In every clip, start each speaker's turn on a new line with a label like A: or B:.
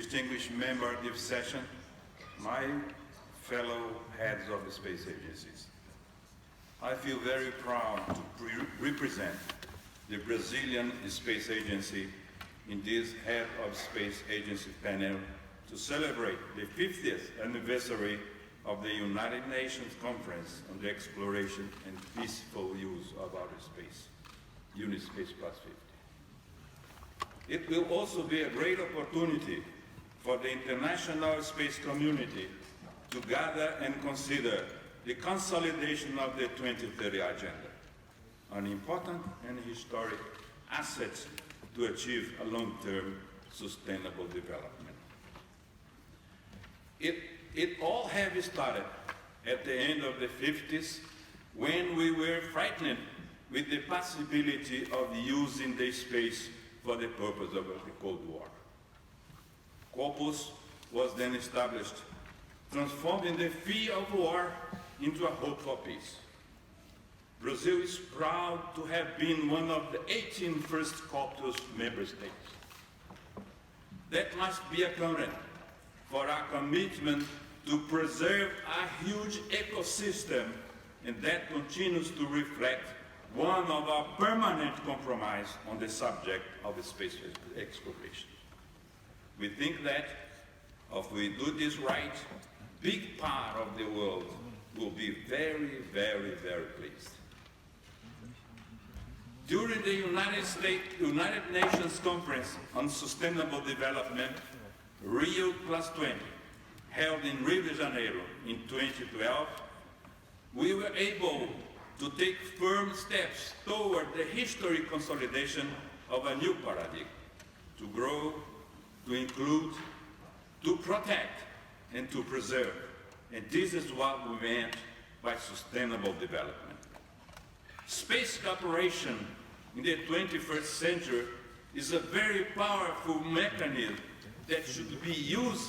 A: distinguished member of this session, my fellow heads of the space agencies. I feel very proud to represent the Brazilian Space Agency in this Head of Space Agency panel to celebrate the 50th anniversary of the United Nations Conference on the Exploration and Peaceful Use of Outer Space, UNISPACE +50. It will also be a great opportunity for the international space community to gather and consider the consolidation of the 2030 Agenda, an important and historic asset to achieve a long-term sustainable development. It all have started at the end of the 50s when we were frightened with the possibility of using the space for the purpose of the Cold War. COPUS was then established, transforming the fear of war into a hope for peace. Brazil is proud to have been one of the 18 first COPUS member states. That must be accounted for our commitment to preserve a huge ecosystem, and that continues to reflect one of our permanent compromise on the subject of space exploration. We think that if we do this right, big part of the world will be very, very, very pleased. During the United Nations Conference on Sustainable Development, Rio +20, held in Rio de Janeiro in 2012, we were able to take firm steps toward the historic consolidation of a new paradigm, to grow, to include, to protect, and to preserve. And this is what we meant by sustainable development. Space cooperation in the 21st century is a very powerful mechanism that should be used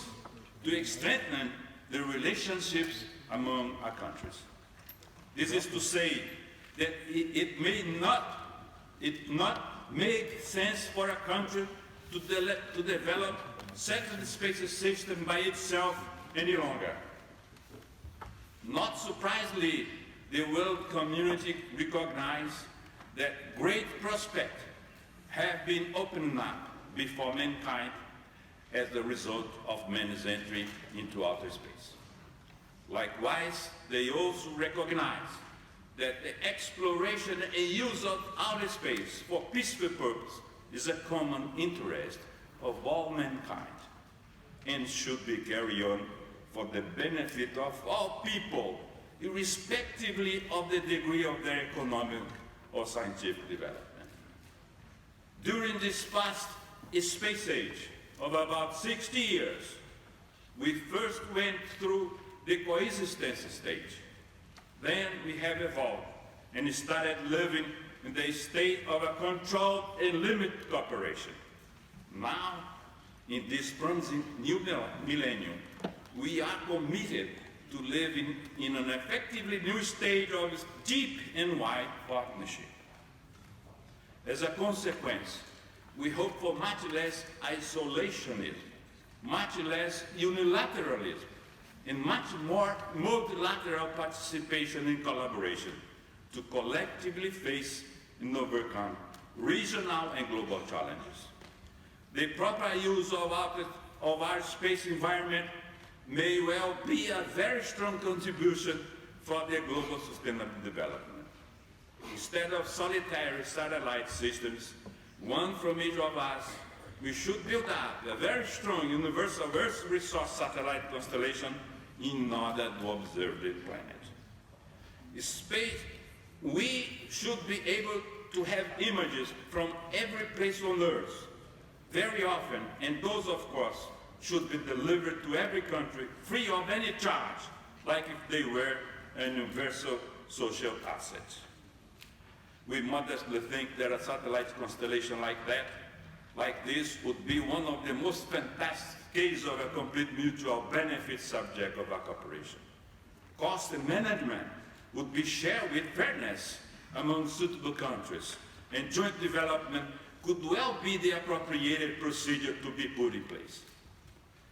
A: to strengthen the relationships among our countries. This is to say that it may not make sense for a country to develop such a space system by itself any longer. Not surprisingly, the world community recognized that great prospects have been opened up before mankind as the result of man's entry into outer space. Likewise, they also recognize that the exploration and use of outer space for peaceful purpose is a common interest of all mankind and should be carried on for the benefit of all people, irrespectively of the degree of their economic or scientific development. During this past space age of about 60 years, we first went through the coexistence stage. Then we have evolved and started living in the state of a controlled and limited cooperation. Now, in this promising new millennium, we are committed to living in an effectively new stage of deep and wide partnership. As a consequence, we hope for much less isolationism, much less unilateralism, and much more multilateral participation and collaboration to collectively face and overcome regional and global challenges. The proper use of our space environment may well be a very strong contribution for the global sustainable development. Instead of solitary satellite systems, one from each of us, we should build up a very strong universal Earth resource satellite constellation in order to observe the planet. Space, we should be able to have images from every place on Earth very often, and those, of course, should be delivered to every country free of any charge, like if they were an universal social asset. We modestly think that a satellite constellation like this would be one of the most fantastic cases of a complete mutual benefit subject of our cooperation. Cost and management would be shared with fairness among suitable countries, and joint development could well be the appropriated procedure to be put in place.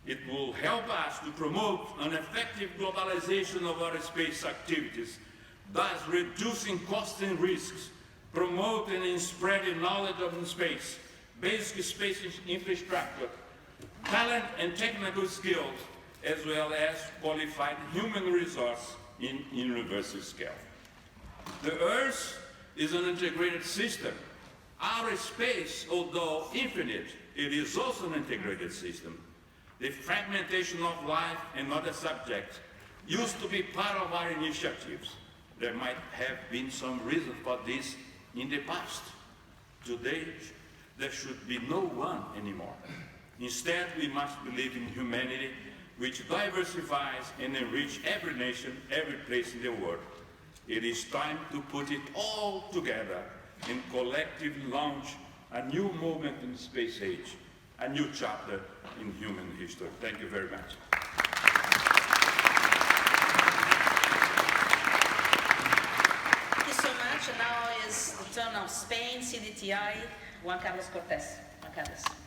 A: It will help us to promote an effective globalization of our space activities, thus reducing costs and risks, promoting and spreading knowledge of space, basic space infrastructure, talent and technical skills, as well as qualified human resource in universal scale. The Earth is an integrated system. Our space, although infinite, it is also an integrated system. The fragmentation of life and other subjects used to be part of our initiatives. There might have been some reason for this in the past. Today, there should be no one anymore. Instead, we must believe in humanity, which diversifies and enriches every nation, every place in the world. It is time to put it all together and collectively launch a new movement in the space age, a new chapter in human history. Thank you very much.
B: Thank you so much. And now is the turn of Spain, CDTI, Juan Carlos Cortés. Juan Carlos.